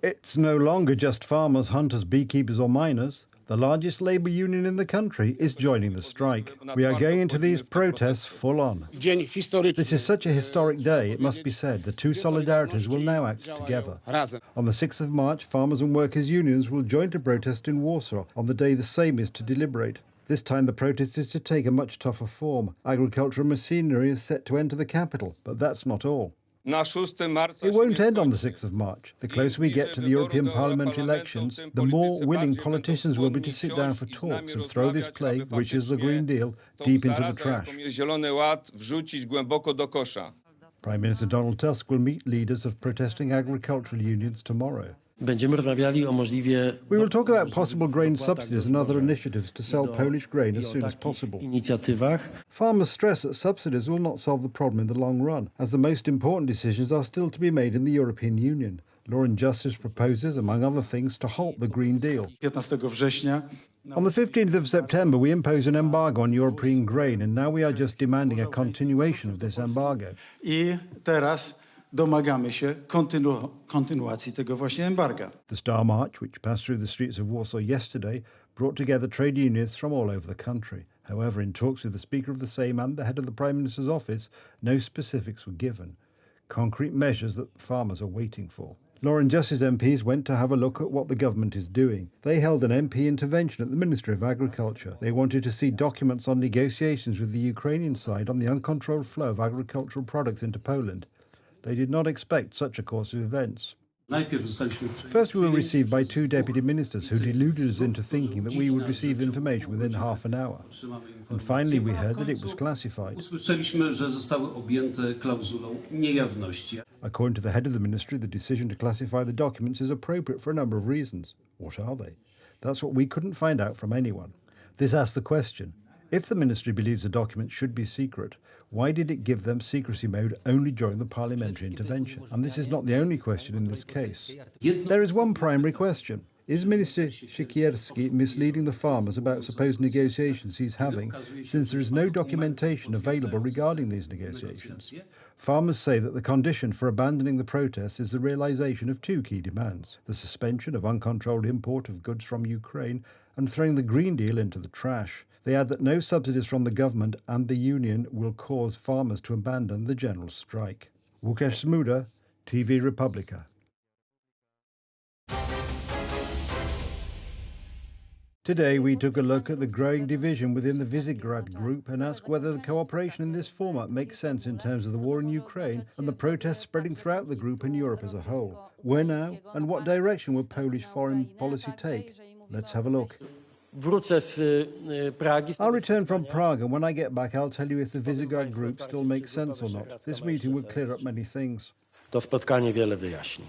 It's no longer just farmers, hunters, beekeepers or miners. The largest labour union in the country is joining the strike. We are going into these protests full on. This is such a historic day, it must be said. The two solidarities will now act together. On the 6th of March, farmers and workers' unions will join to protest in Warsaw on the day the Sejm is to deliberate. This time the protest is to take a much tougher form. Agricultural machinery is set to enter the capital, but that's not all. It won't end on the 6th of March. The closer we get to the European Parliament elections, the more willing politicians will be to sit down for talks and throw this plague, which is the Green Deal, deep into the trash. Prime Minister Donald Tusk will meet leaders of protesting agricultural unions tomorrow. We will talk about possible grain subsidies and other initiatives to sell Polish grain as soon as possible. Farmers stress that subsidies will not solve the problem in the long run, as the most important decisions are still to be made in the European Union. Law and Justice proposes, among other things, to halt the Green Deal. On the 15th of September, we imposed an embargo on European grain, and now we are just demanding a continuation of this embargo. Domagamy się kontynuacji tego właśnie embarga. The Star March, which passed through the streets of Warsaw yesterday, brought together trade unions from all over the country. However, in talks with the Speaker of the Sejm and the head of the Prime Minister's office, no specifics were given. Concrete measures that farmers are waiting for. Law and Justice MPs went to have a look at what the government is doing. They held an MP intervention at the Ministry of Agriculture. They wanted to see documents on negotiations with the Ukrainian side on the uncontrolled flow of agricultural products into Poland. They did not expect such a course of events. First, we were received by two deputy ministers who deluded us into thinking that we would receive information within half an hour. And finally, we heard that it was classified. According to the head of the ministry, the decision to classify the documents is appropriate for a number of reasons. What are they? That's what we couldn't find out from anyone. This asks the question, if the ministry believes the documents should be secret, why did it give them secrecy mode only during the parliamentary intervention? And this is not the only question in this case. There is one primary question. Is Minister Siekierski misleading the farmers about supposed negotiations he's having, since there is no documentation available regarding these negotiations? Farmers say that the condition for abandoning the protests is the realisation of two key demands: the suspension of uncontrolled import of goods from Ukraine and throwing the Green Deal into the trash. They add that no subsidies from the government and the union will cause farmers to abandon the general strike. Łukasz Smuda, TV Republika. Today we took a look at the growing division within the Visegrad group and asked whether the cooperation in this format makes sense in terms of the war in Ukraine and the protests spreading throughout the group and Europe as a whole. Where now, and what direction will Polish foreign policy take? Let's have a look. I'll return from Prague, and when I get back, I'll tell you if the Visegrad group still makes sense or not. This meeting will clear up many things. To spotkanie wiele wyjaśni.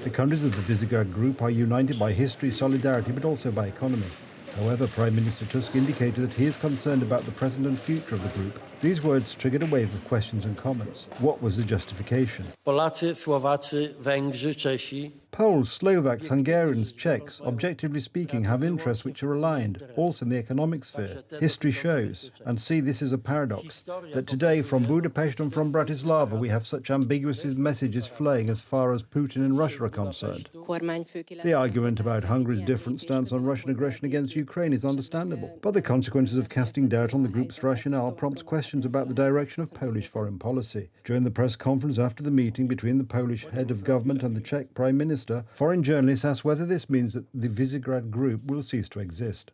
The countries of the Visegrad group are united by history, solidarity, but also by economy. However, Prime Minister Tusk indicated that he is concerned about the present and future of the group. These words triggered a wave of questions and comments. What was the justification? Polacy, Słowacy, Węgrzy, Czesi. Poles, Slovaks, Hungarians, Czechs, objectively speaking, have interests which are aligned, also in the economic sphere. History shows, and see this is a paradox, that today from Budapest and from Bratislava we have such ambiguous messages flowing as far as Putin and Russia are concerned. The argument about Hungary's different stance on Russian aggression against Ukraine is understandable, but the consequences of casting doubt on the group's rationale prompts questions about the direction of Polish foreign policy. During the press conference after the meeting between the Polish head of government and the Czech Prime Minister, foreign journalists asked whether this means that the Visegrad group will cease to exist.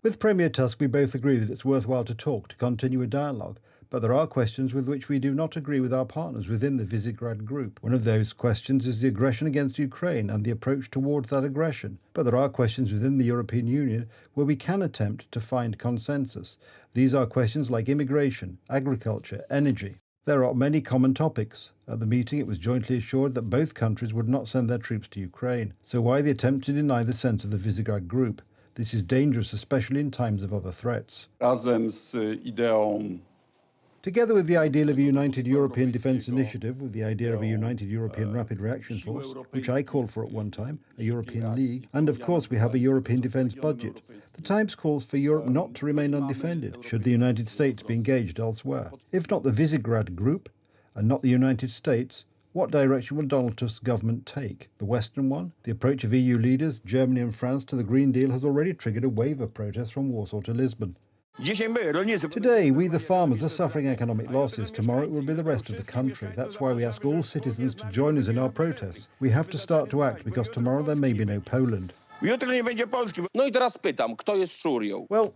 With Premier Tusk, we both agree that it's worthwhile to talk, to continue a dialogue, but there are questions with which we do not agree with our partners within the Visegrad group. One of those questions is the aggression against Ukraine and the approach towards that aggression. But there are questions within the European Union where we can attempt to find consensus. These are questions like immigration, agriculture, energy. There are many common topics. At the meeting, it was jointly assured that both countries would not send their troops to Ukraine. So why the attempt to deny the sense of the Visegrad group? This is dangerous, especially in times of other threats. Together with the ideal of a united European defence initiative, with the idea of a united European rapid reaction force, which I called for at one time, a European League, and of course we have a European defence budget. The Times calls for Europe not to remain undefended, should the United States be engaged elsewhere. If not the Visegrad group, and not the United States, What direction will Donald Tusk's government take? The Western one? The approach of EU leaders, Germany and France, to the Green Deal has already triggered a wave of protests from Warsaw to Lisbon. Today, we the farmers are suffering economic losses. Tomorrow it will be the rest of the country. That's why we ask all citizens to join us in our protests. We have to start to act because tomorrow there may be no Poland. No I teraz pytam, kto jest szurią? Well,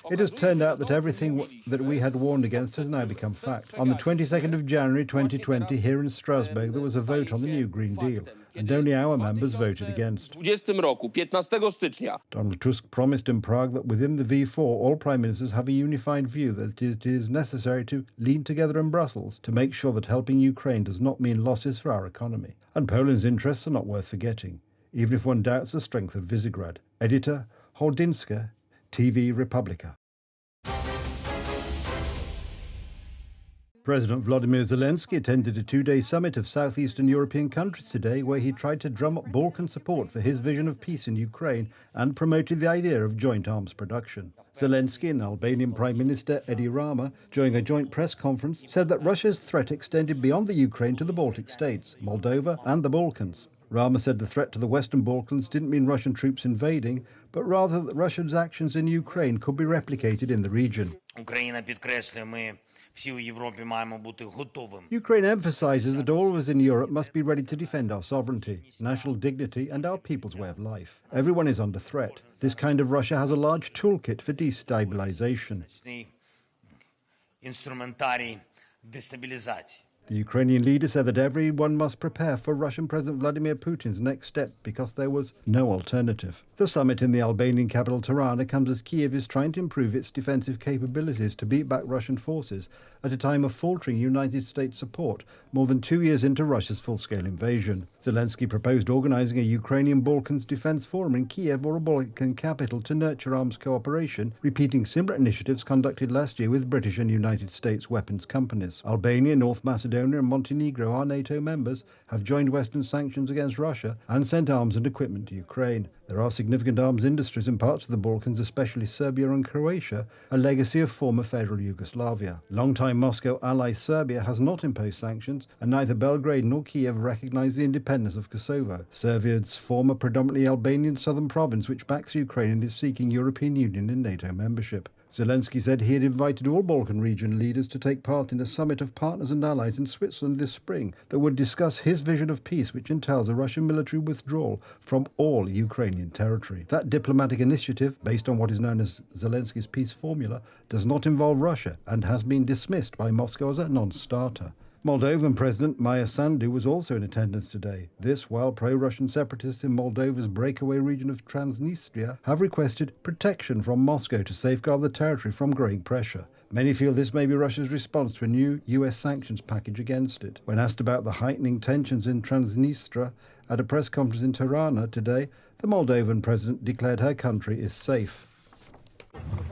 it has turned out that everything that we had warned against has now become fact. On the 22nd of January 2020, here in Strasbourg, there was a vote on the new Green Deal, and only our members voted against. W 2020 roku, 15 stycznia. Donald Tusk promised in Prague that within the V4, all prime ministers have a unified view that it is necessary to lean together in Brussels to make sure that helping Ukraine does not mean losses for our economy. And Poland's interests are not worth forgetting, even if one doubts the strength of Visegrad. Editor Holdinska, TV Republika. President Volodymyr Zelensky attended a two-day summit of southeastern European countries today where he tried to drum up Balkan support for his vision of peace in Ukraine and promoted the idea of joint arms production. Zelensky and Albanian Prime Minister Edi Rama, during a joint press conference, said that Russia's threat extended beyond the Ukraine to the Baltic states, Moldova and the Balkans. Rama said the threat to the Western Balkans didn't mean Russian troops invading, but rather that Russia's actions in Ukraine could be replicated in the region. Ukraine emphasises that all of us in Europe must be ready to defend our sovereignty, national dignity and our people's way of life. Everyone is under threat. This kind of Russia has a large toolkit for destabilization. The Ukrainian leader said that everyone must prepare for Russian President Vladimir Putin's next step because there was no alternative. The summit in the Albanian capital Tirana comes as Kiev is trying to improve its defensive capabilities to beat back Russian forces at a time of faltering United States support, more than 2 years into Russia's full-scale invasion. Zelensky proposed organising a Ukrainian Balkans defence forum in Kiev or a Balkan capital to nurture arms cooperation, repeating similar initiatives conducted last year with British and United States weapons companies. Albania, North Macedonia and Montenegro are NATO members, have joined Western sanctions against Russia and sent arms and equipment to Ukraine. There are significant arms industries in parts of the Balkans, especially Serbia and Croatia, a legacy of former federal Yugoslavia. Long-time Moscow ally Serbia has not imposed sanctions, and neither Belgrade nor Kiev recognise the independence of Kosovo, Serbia's former predominantly Albanian southern province which backs Ukraine and is seeking European Union and NATO membership. Zelensky said he had invited all Balkan region leaders to take part in a summit of partners and allies in Switzerland this spring that would discuss his vision of peace, which entails a Russian military withdrawal from all Ukrainian territory. That diplomatic initiative, based on what is known as Zelensky's peace formula, does not involve Russia and has been dismissed by Moscow as a non-starter. Moldovan President Maia Sandu was also in attendance today. This while pro-Russian separatists in Moldova's breakaway region of Transnistria have requested protection from Moscow to safeguard the territory from growing pressure. Many feel this may be Russia's response to a new US sanctions package against it. When asked about the heightening tensions in Transnistria at a press conference in Tirana today, the Moldovan president declared her country is safe.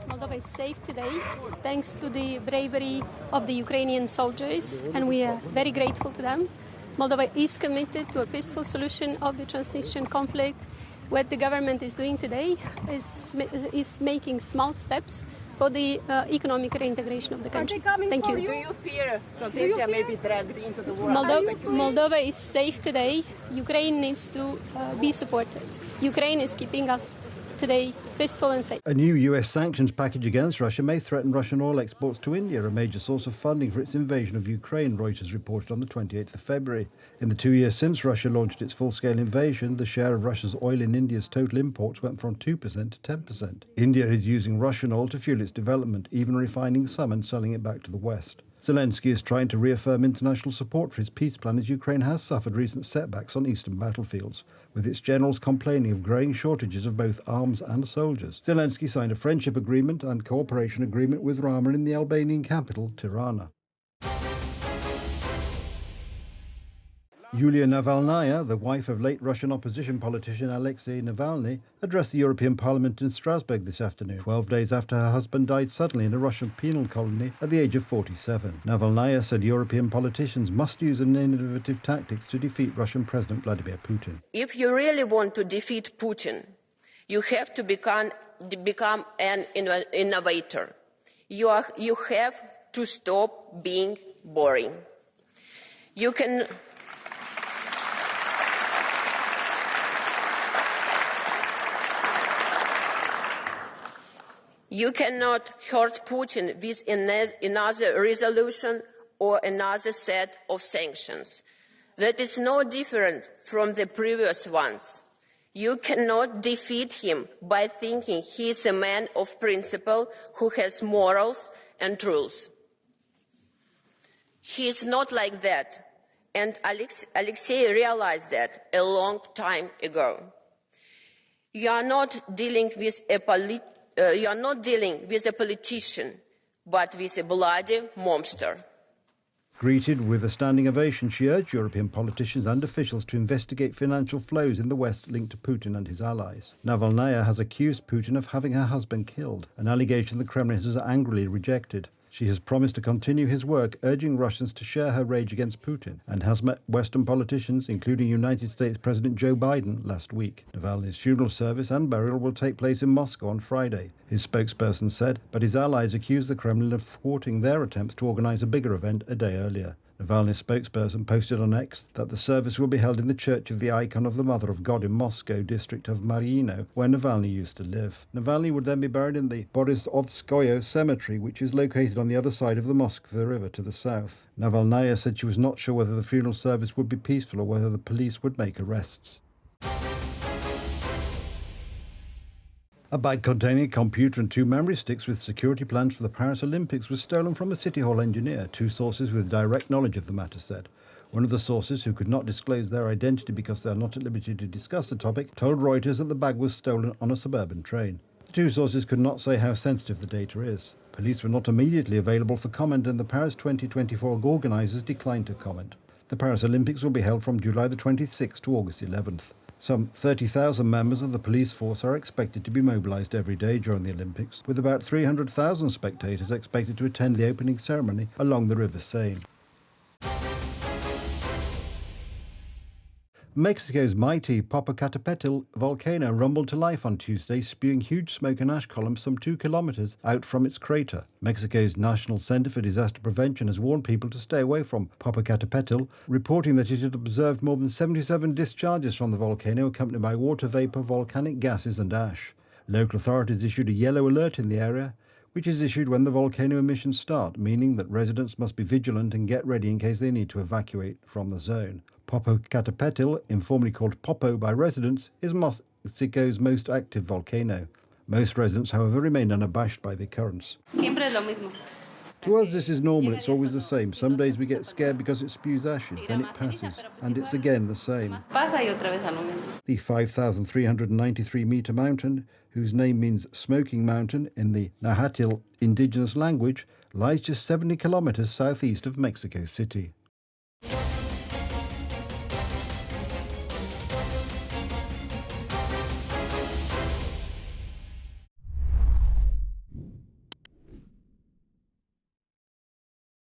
Moldova is safe today thanks to the bravery of the Ukrainian soldiers, and we are very grateful to them. Moldova is committed to a peaceful solution of the Transnistrian conflict. What the government is doing today is making small steps for the economic reintegration of the country. Thank you. Do you fear Transnistria may be dragged into the war? Moldova is safe today. Ukraine needs to be supported. Ukraine is keeping us today peaceful and safe. A new US sanctions package against Russia may threaten Russian oil exports to India, a major source of funding for its invasion of Ukraine, Reuters reported on the 28th of February. In the 2 years since Russia launched its full-scale invasion, the share of Russia's oil in India's total imports went from 2% to 10%. India is using Russian oil to fuel its development, even refining some and selling it back to the West. Zelensky is trying to reaffirm international support for his peace plan as Ukraine has suffered recent setbacks on eastern battlefields, with its generals complaining of growing shortages of both arms and soldiers. Zelensky signed a friendship agreement and cooperation agreement with Rama in the Albanian capital, Tirana. Yulia Navalnaya, the wife of late Russian opposition politician Alexei Navalny, addressed the European Parliament in Strasbourg this afternoon, 12 days after her husband died suddenly in a Russian penal colony at the age of 47. Navalnaya said European politicians must use innovative tactics to defeat Russian President Vladimir Putin. If you really want to defeat Putin, you have to become an innovator. You have to stop being boring. You can You cannot hurt Putin with another resolution or another set of sanctions. That is no different from the previous ones. You cannot defeat him by thinking he is a man of principle who has morals and rules. He is not like that, and Alexei realized that a long time ago. You are not dealing with a politician, but with a bloody monster. Greeted with a standing ovation, she urged European politicians and officials to investigate financial flows in the West linked to Putin and his allies. Navalnaya has accused Putin of having her husband killed, an allegation the Kremlin has angrily rejected. She has promised to continue his work, urging Russians to share her rage against Putin, and has met Western politicians, including United States President Joe Biden, last week. Navalny's funeral service and burial will take place in Moscow on Friday, his spokesperson said, but his allies accused the Kremlin of thwarting their attempts to organize a bigger event a day earlier. Navalny's spokesperson posted on X that the service will be held in the Church of the Icon of the Mother of God in Moscow district of Mariino, where Navalny used to live. Navalny would then be buried in the Borisovskoye cemetery, which is located on the other side of the Moskva River to the south. Navalnaya said she was not sure whether the funeral service would be peaceful or whether the police would make arrests. A bag containing a computer and 2 memory sticks with security plans for the Paris Olympics was stolen from a City Hall engineer, 2 sources with direct knowledge of the matter said. One of the sources, who could not disclose their identity because they are not at liberty to discuss the topic, told Reuters that the bag was stolen on a suburban train. The 2 sources could not say how sensitive the data is. Police were not immediately available for comment, and the Paris 2024 organisers declined to comment. The Paris Olympics will be held from July the 26th to August 11th. Some 30,000 members of the police force are expected to be mobilised every day during the Olympics, with about 300,000 spectators expected to attend the opening ceremony along the River Seine. Mexico's mighty Popocatépetl volcano rumbled to life on Tuesday, spewing huge smoke and ash columns some 2 kilometres out from its crater. Mexico's National Center for Disaster Prevention has warned people to stay away from Popocatépetl, reporting that it had observed more than 77 discharges from the volcano accompanied by water vapour, volcanic gases and ash. Local authorities issued a yellow alert in the area, which is issued when the volcano emissions start, meaning that residents must be vigilant and get ready in case they need to evacuate from the zone. Popocatépetl, informally called Popo by residents, is Mexico's most active volcano. Most residents, however, remain unabashed by the occurrence. Siempre es lo mismo. To us this is normal, it's always the same. Some days we get scared because it spews ashes, then it passes, and it's again the same. The 5,393-metre mountain, whose name means smoking mountain in the Nahuatl indigenous language, lies just 70 kilometres southeast of Mexico City.